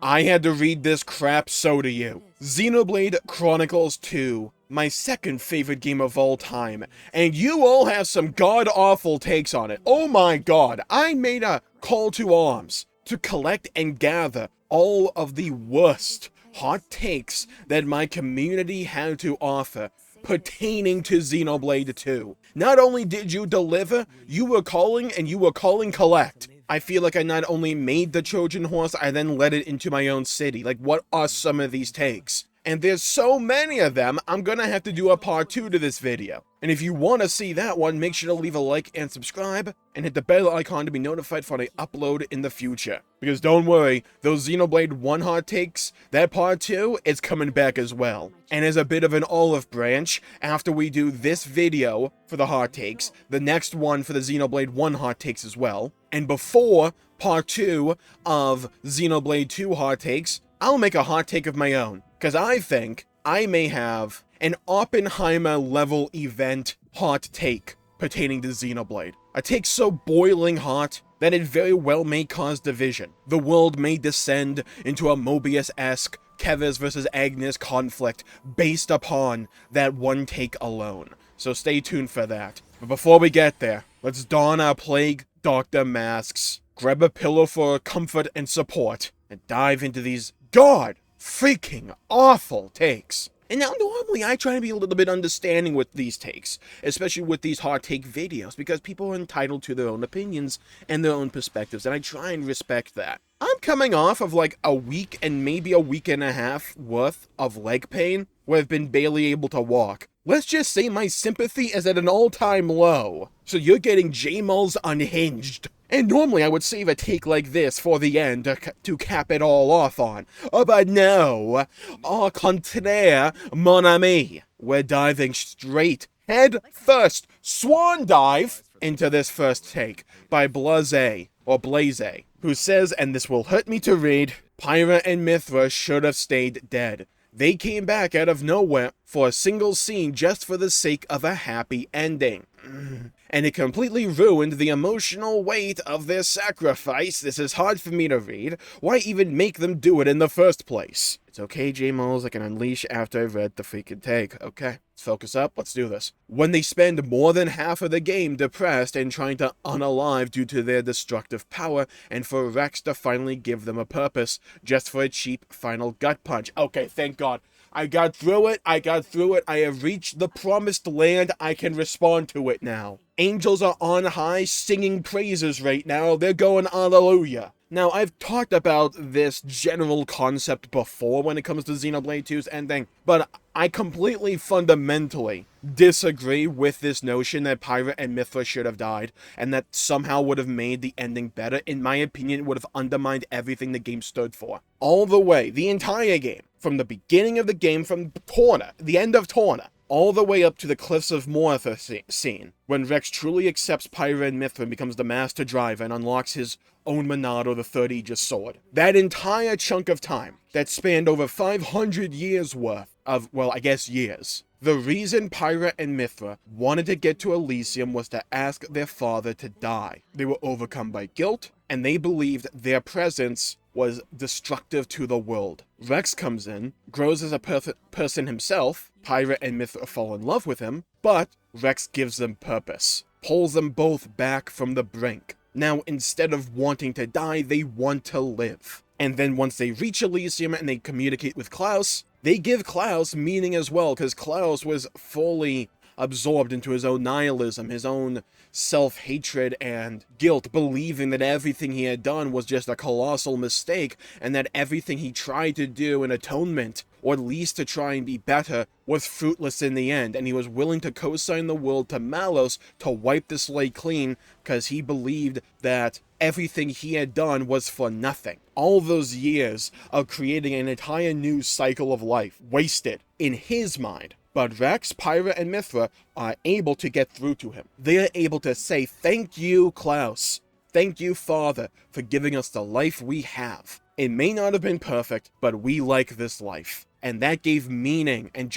I had to read this crap, so do you. Xenoblade Chronicles 2, my second favorite game of all time, and you all have some god-awful takes on it. Oh my god, I made a call to arms to collect and gather all of the worst hot takes that my community had to offer pertaining to Xenoblade 2. Not only did you deliver, you were calling collect. I feel like I not only made the Trojan horse, I then led it into my own city. Like, what are some of these takes? And there's so many of them, I'm gonna have to do a part 2 to this video. And if you want to see that one, make sure to leave a like and subscribe, and hit the bell icon to be notified for an upload in the future. Because don't worry, those Xenoblade 1 hot takes, that part 2 is coming back as well. And as a bit of an olive branch, after we do this video for the hot takes, the next one for the Xenoblade 1 hot takes as well, and before part 2 of Xenoblade 2 hot takes, I'll make a hot take of my own. Because I think I may have an Oppenheimer-level event hot take pertaining to Xenoblade. A take so boiling hot that it very well may cause division. The world may descend into a Mobius-esque Keves versus Agnes conflict based upon that one take alone. So stay tuned for that. But before we get there, let's don our Plague Doctor masks, grab a pillow for comfort and support, and dive into these freaking awful takes. And now normally I try to be a little bit understanding with these takes, especially with these hot take videos, because people are entitled to their own opinions and their own perspectives, and I try and respect that. I'm coming off of like a week and maybe a week and a half worth of leg pain where I've been barely able to walk. Let's just say my sympathy is at an all-time low. So you're getting Jmulls Unhinged. And normally I would save a take like this for the end to cap it all off on. But no, au contraire, mon ami. We're diving straight, head first, swan dive, into this first take by Blaze, who says, and this will hurt me to read, Pyra and Mithra should have stayed dead. They came back out of nowhere for a single scene just for the sake of a happy ending. And it completely ruined the emotional weight of their sacrifice. This is hard for me to read. Why even make them do it in the first place? It's okay, Jmulls, I can unleash after I've read the freaking take, okay? Let's focus up, let's do this. When they spend more than half of the game depressed and trying to unalive due to their destructive power, and for Rex to finally give them a purpose, just for a cheap final gut punch. Okay, thank God. I got through it, I have reached the promised land, I can respond to it now. Angels are on high singing praises right now, they're going hallelujah. Now, I've talked about this general concept before when it comes to Xenoblade 2's ending, but I completely fundamentally disagree with this notion that Pyra and Mithra should have died, and that somehow would have made the ending better. In my opinion, it would have undermined everything the game stood for. All the way, the entire game, from the beginning of the game, from Torva, the end of Torva, all the way up to the Cliffs of Moria scene, when Rex truly accepts Pyra and Mithra and becomes the master driver and unlocks his own Monado, the Third Aegis sword. That entire chunk of time, that spanned over 500 years worth of, well, I guess years. The reason Pyra and Mithra wanted to get to Elysium was to ask their father to die. They were overcome by guilt, and they believed their presence was destructive to the world. Rex comes in, grows as a person himself, Pyra and Mithra fall in love with him, but Rex gives them purpose, pulls them both back from the brink. Now, instead of wanting to die, they want to live. And then once they reach Elysium and they communicate with Klaus, they give Klaus meaning as well, because Klaus was fully absorbed into his own nihilism, his own self-hatred and guilt, believing that everything he had done was just a colossal mistake, and that everything he tried to do in atonement, or at least to try and be better, was fruitless in the end, and he was willing to co-sign the world to Malos to wipe the slate clean, because he believed that everything he had done was for nothing. All those years of creating an entire new cycle of life, wasted, in his mind. But Rex, Pyra, and Mithra are able to get through to him. They are able to say, thank you, Klaus. Thank you, Father, for giving us the life we have. It may not have been perfect, but we like this life. And that gave meaning and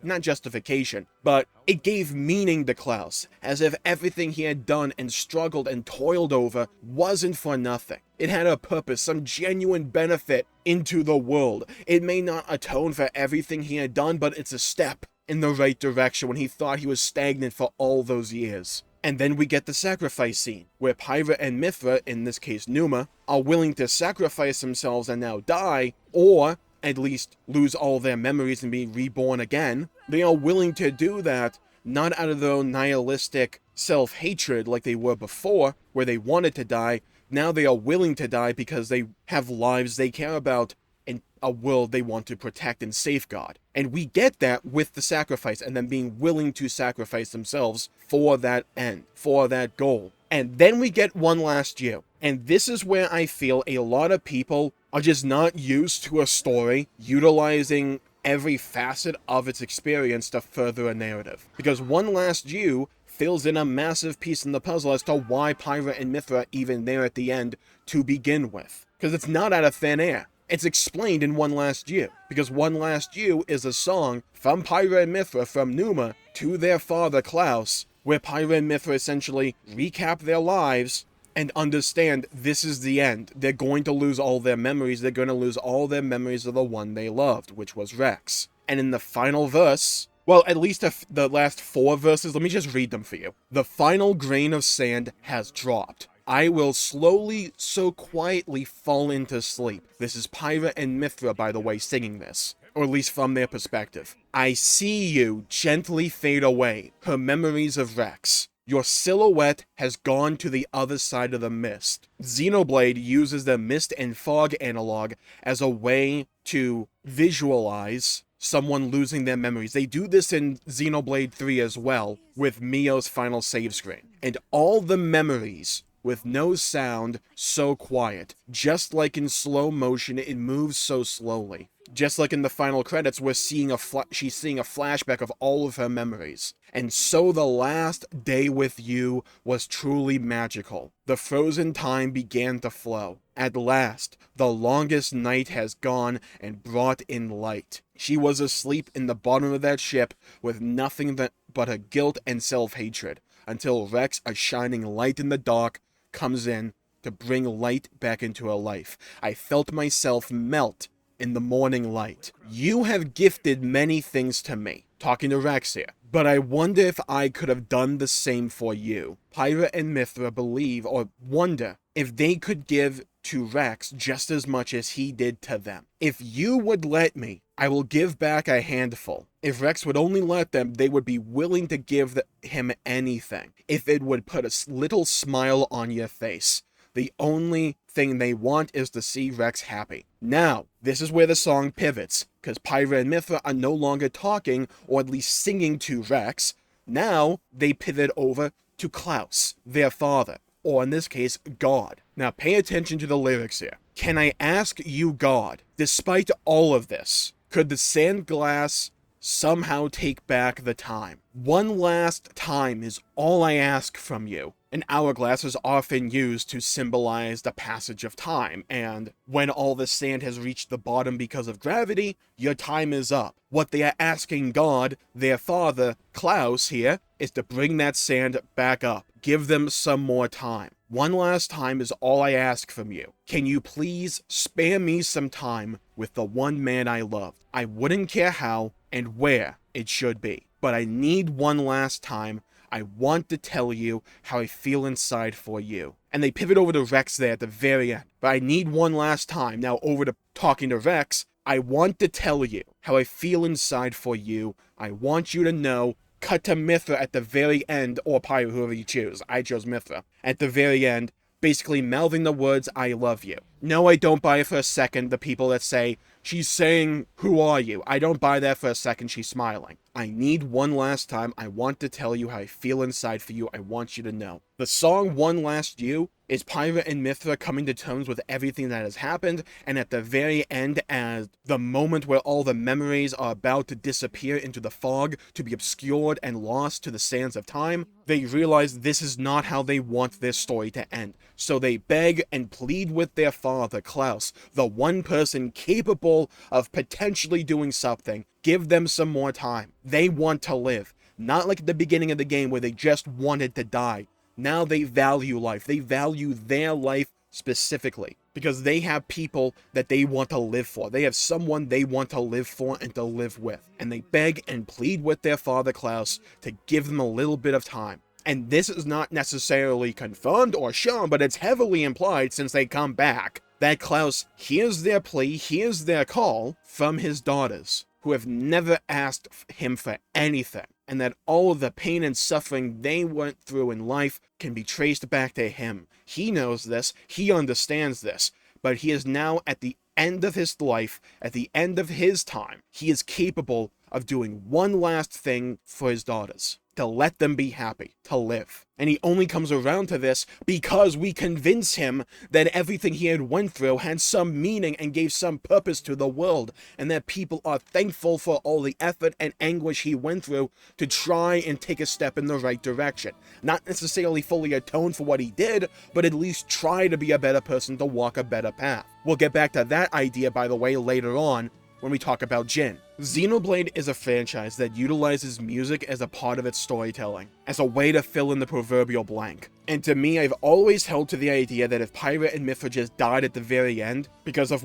not justification, but it gave meaning to Klaus, as if everything he had done and struggled and toiled over wasn't for nothing. It had a purpose, some genuine benefit into the world. It may not atone for everything he had done, but it's a step in the right direction when he thought he was stagnant for all those years. And then we get the sacrifice scene, where Pyra and Mithra, in this case Numa, are willing to sacrifice themselves and now die, or at least lose all their memories and be reborn again. They are willing to do that, not out of their own nihilistic self-hatred like they were before, where they wanted to die. Now they are willing to die because they have lives they care about and a world they want to protect and safeguard. And we get that with the sacrifice, and them being willing to sacrifice themselves for that end, for that goal. And then we get One Last You. And this is where I feel a lot of people are just not used to a story utilizing every facet of its experience to further a narrative. Because One Last You fills in a massive piece in the puzzle as to why Pyra and Mithra are even there at the end to begin with. Because it's not out of thin air. It's explained in One Last You, because One Last You is a song from Pyra and Mithra, from Numa, to their father Klaus, where Pyra and Mithra essentially recap their lives and understand this is the end. They're going to lose all their memories. They're going to lose all their memories of the one they loved, which was Rex. And in the final verse, well, at least the last 4 verses, let me just read them for you. The final grain of sand has dropped. I will slowly, so quietly fall into sleep. This is Pyra and Mithra, by the way, singing this. Or at least from their perspective. I see you gently fade away, her memories of Rex. Your silhouette has gone to the other side of the mist. Xenoblade uses the mist and fog analog as a way to visualize someone losing their memories. They do this in Xenoblade 3 as well, with Mio's final save screen. And all the memories, with no sound, so quiet. Just like in slow motion, it moves so slowly. Just like in the final credits, we're seeing she's seeing a flashback of all of her memories. And so the last day with you was truly magical. The frozen time began to flow. At last, the longest night has gone and brought in light. She was asleep in the bottom of that ship with nothing but her guilt and self-hatred, until Rex, a shining light in the dark, comes in to bring light back into her life. I felt myself melt in the morning light. You have gifted many things to me, talking to Rex here, but I wonder if I could have done the same for you. Pyra and Mithra believe or wonder if they could give to Rex just as much as he did to them. If you would let me, I will give back a handful. If Rex would only let them, they would be willing to give him anything. If it would put a little smile on your face. The only thing they want is to see Rex happy. Now, this is where the song pivots, because Pyra and Mithra are no longer talking, or at least singing to Rex. Now, they pivot over to Klaus, their father, or in this case, God. Now, pay attention to the lyrics here. Can I ask you, God, despite all of this, could the sand glass somehow take back the time? One last time is all I ask from you. An hourglass is often used to symbolize the passage of time, and when all the sand has reached the bottom because of gravity, your time is up. What they are asking God, their father, Klaus here, is to bring that sand back up. Give them some more time. One last time is all I ask from you. Can you please spare me some time with the one man I loved? I wouldn't care how and where it should be, but I need one last time. I want to tell you how I feel inside for you. And they pivot over to Rex there at the very end. But I need one last time. Now over to talking to Rex. I want to tell you how I feel inside for you. I want you to know. Cut to Mithra at the very end, or Pyra, whoever you choose. I chose Mithra. At the very end, basically mouthing the words, I love you. No, I don't buy it for a second, the people that say, she's saying, who are you? I don't buy that for a second, she's smiling. I need one last time. I want to tell you how I feel inside for you. I want you to know. The song One Last You is Pyra and Mithra coming to terms with everything that has happened, and at the very end, as the moment where all the memories are about to disappear into the fog, to be obscured and lost to the sands of time, they realize this is not how they want this story to end. So they beg and plead with their father, Klaus, the one person capable of potentially doing something. Give them some more time. They want to live. Not like at the beginning of the game where they just wanted to die. Now they value life. They value their life specifically because they have people that they want to live for. They have someone they want to live for and to live with. And they beg and plead with their father, Klaus, to give them a little bit of time. And this is not necessarily confirmed or shown, but it's heavily implied since they come back that Klaus hears their plea, hears their call from his daughters, who have never asked him for anything, and that all of the pain and suffering they went through in life can be traced back to him. He knows this, he understands this, but he is now at the end of his life, at the end of his time. He is capable of doing one last thing for his daughters. To let them be happy, to live. And he only comes around to this because we convince him that everything he had went through had some meaning and gave some purpose to the world, and that people are thankful for all the effort and anguish he went through to try and take a step in the right direction. Not necessarily fully atone for what he did, but at least try to be a better person to walk a better path. We'll get back to that idea, by the way, later on when we talk about Jin. Xenoblade is a franchise that utilizes music as a part of its storytelling, as a way to fill in the proverbial blank. And to me, I've always held to the idea that if Pyra and Mithra just died at the very end because of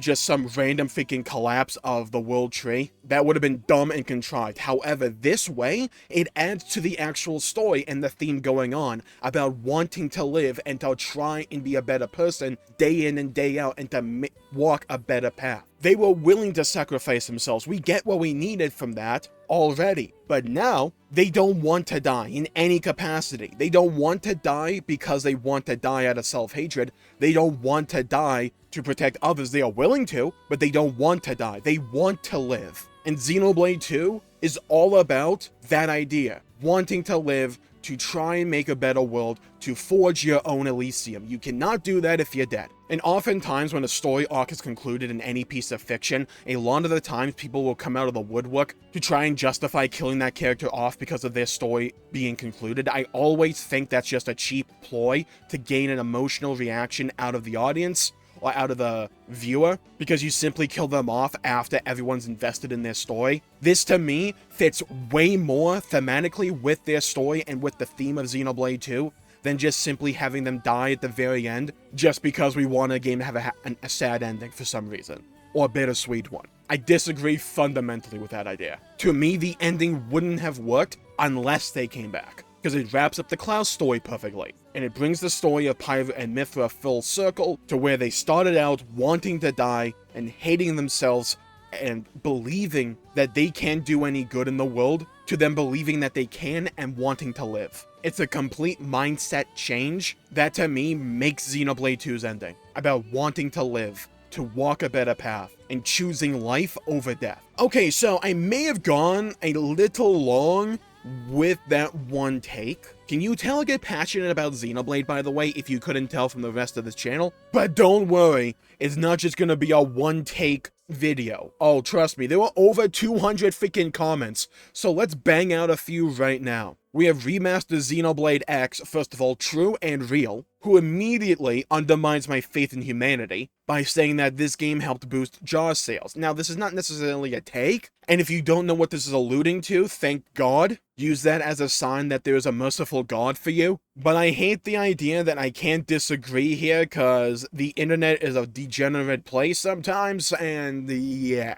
just some random freaking collapse of the world tree, that would have been dumb and contrived. However, this way, it adds to the actual story and the theme going on about wanting to live and to try and be a better person day in and day out and to walk a better path. They were willing to sacrifice themselves. We get what we needed from that already. But now, they don't want to die in any capacity. They don't want to die because they want to die out of self-hatred. They don't want to die to protect others. They are willing to, but they don't want to die. They want to live. And Xenoblade 2 is all about that idea. Wanting to live, to try and make a better world, to forge your own Elysium. You cannot do that if you're dead. And oftentimes when a story arc is concluded in any piece of fiction, a lot of the times people will come out of the woodwork to try and justify killing that character off because of their story being concluded. I always think that's just a cheap ploy to gain an emotional reaction out of the audience, or out of the viewer, because you simply kill them off after everyone's invested in their story. This, to me, fits way more thematically with their story and with the theme of Xenoblade 2 than just simply having them die at the very end just because we want a game to have a sad ending for some reason, or a bittersweet one. I disagree fundamentally with that idea. To me, the ending wouldn't have worked unless they came back, because it wraps up the Klaus story perfectly, and it brings the story of Pyra and Mithra full circle to where they started out wanting to die and hating themselves and believing that they can't do any good in the world, to them believing that they can and wanting to live. It's a complete mindset change that to me makes Xenoblade 2's ending about wanting to live, to walk a better path, and choosing life over death. Okay, so I may have gone a little long with that one take. Can you tell I get passionate about Xenoblade, by the way, if you couldn't tell from the rest of this channel? But don't worry, it's not just gonna be a one take video. Oh, trust me, there were over 200 freaking comments, so let's bang out a few right now. We have Remastered Xenoblade X, first of all, True and Real, who immediately undermines my faith in humanity by saying that this game helped boost Jaws sales. Now, this is not necessarily a take, and if you don't know what this is alluding to, thank God. Use that as a sign that there is a merciful God for you. But I hate the idea that I can't disagree here, because the internet is a degenerate place sometimes, and yeah.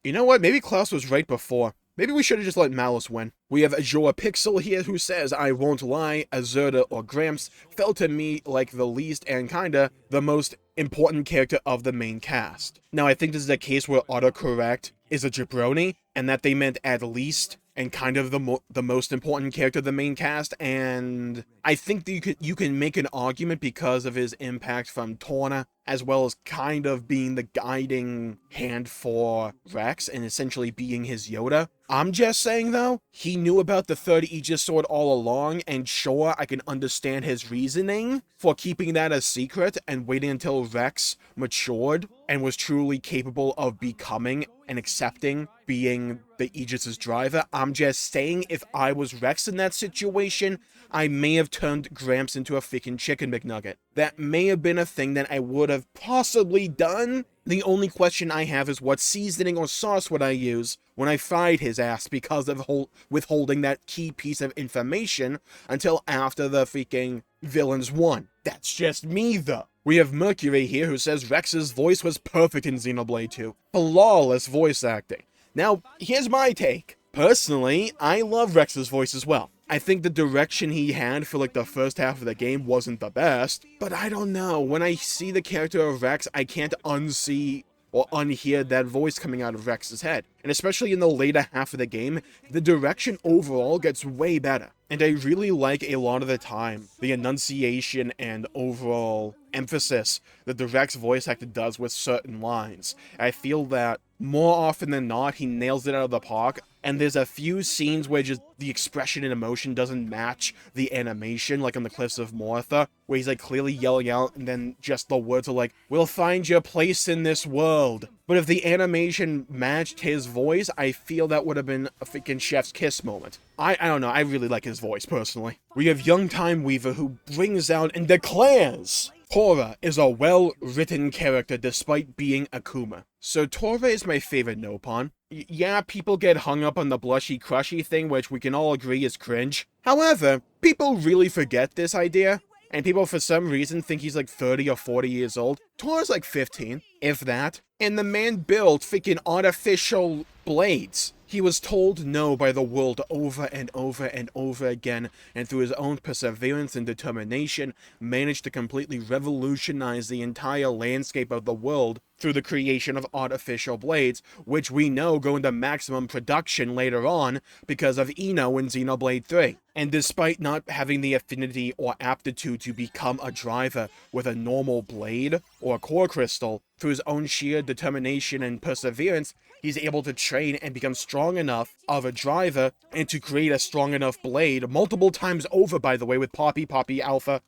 You know what? Maybe Klaus was right before. Maybe we should have just let Malice win. We have Azure Pixel here who says, I won't lie, Azurda or Gramps felt to me like the least and kinda the most important character of the main cast. Now I think this is a case where autocorrect is a jabroni, and that they meant at least and kind of the most important character of the main cast, and I think that you can make an argument because of his impact from Torva as well as kind of being the guiding hand for Rex and essentially being his Yoda. I'm just saying though, he knew about the third Aegis sword all along, and sure, I can understand his reasoning for keeping that a secret and waiting until Rex matured and was truly capable of becoming and accepting being the Aegis's driver. I'm just saying, if I was Rex in that situation, I may have turned Gramps into a freaking chicken McNugget. That may have been a thing that I would have possibly done. The only question I have is what seasoning or sauce would I use when I fried his ass because of withholding that key piece of information until after the freaking villains won. That's just me though. We have Mercury here who says Rex's voice was perfect in Xenoblade 2. Flawless voice acting. Now, here's my take. Personally, I love Rex's voice as well. I think the direction he had for like the first half of the game wasn't the best, but I don't know. When I see the character of Rex, I can't unsee or unhear that voice coming out of Rex's head. And especially in the later half of the game, the direction overall gets way better. And I really like a lot of the time the enunciation and overall emphasis that the Rex voice actor does with certain lines. I feel that more often than not, he nails it out of the park. And there's a few scenes where just the expression and emotion doesn't match the animation, like on the Cliffs of Mortha, where he's like clearly yelling out and then just the words are like, "We'll find your place in this world." But if the animation matched his voice, I feel that would have been a freaking chef's kiss moment. I don't know, I really like his voice, personally. We have young Time Weaver who brings out and declares Torva is a well-written character despite being Akuma. So Torva is my favorite Nopon. Yeah, people get hung up on the blushy crushy thing, which we can all agree is cringe. However, people really forget this idea, and people for some reason think he's like 30 or 40 years old. Torva's like 15, if that. And the man built freaking artificial blades. He was told no by the world over and over and over again, and through his own perseverance and determination, managed to completely revolutionize the entire landscape of the world through the creation of artificial blades, which we know go into maximum production later on because of Ino in Xenoblade 3. And despite not having the affinity or aptitude to become a driver with a normal blade or a core crystal, through his own sheer determination and perseverance, he's able to train and become strong enough of a driver and to create a strong enough blade multiple times over, by the way, with Poppy Alpha,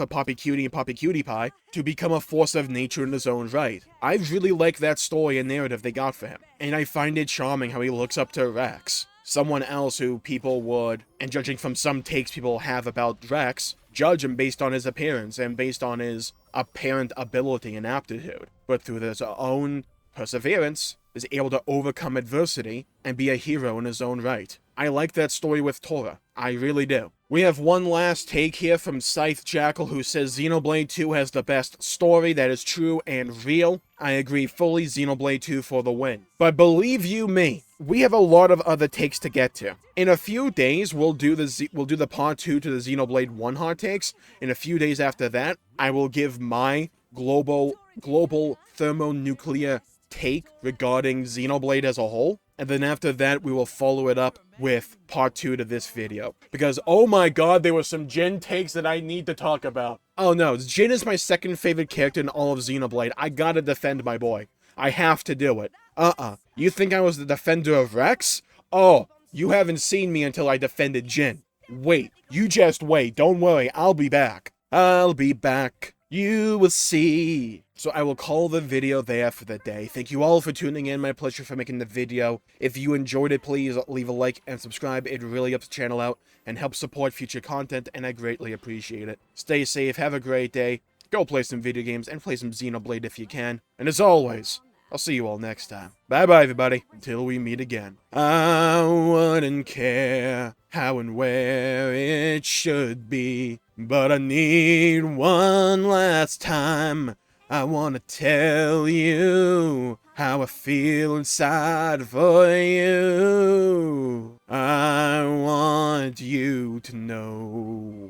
Poppy Cutie, and Poppy Cutie Pie, to become a force of nature in his own right. I really like that story and narrative they got for him. And I find it charming how he looks up to Rex, someone else who people would, and judging from some takes people have about Rex, judge him based on his appearance and based on his apparent ability and aptitude. But through his own perseverance, is able to overcome adversity and be a hero in his own right. I like that story with Torva. I really do. We have one last take here from Scythe Jackal who says Xenoblade 2 has the best story that is true and real. I agree fully, Xenoblade 2 for the win. But believe you me, we have a lot of other takes to get to. In a few days, we'll do the part 2 to the Xenoblade 1 hot takes. In a few days after that, I will give my global thermonuclear take regarding Xenoblade as a whole, and then after that we will follow it up with part 2 to this video, because oh my god, there were some Jin takes that I need to talk about. Oh no, Jin is my second favorite character in all of Xenoblade. I gotta defend my boy. I have to do it. You think I was the defender of Rex? Oh, you haven't seen me until I defended Jin. Wait, you just wait, don't worry, I'll be back. I'll be back. You will see. So I will call the video there for the day. Thank you all for tuning in. My pleasure for making the video. If you enjoyed it, please leave a like and subscribe. It really helps the channel out and helps support future content, and I greatly appreciate it. Stay safe, have a great day. Go play some video games and play some Xenoblade if you can. And as always, I'll see you all next time. Bye-bye, everybody. Until we meet again. I wouldn't care how and where it should be, but I need one last time. I wanna tell you how I feel inside for you. I want you to know.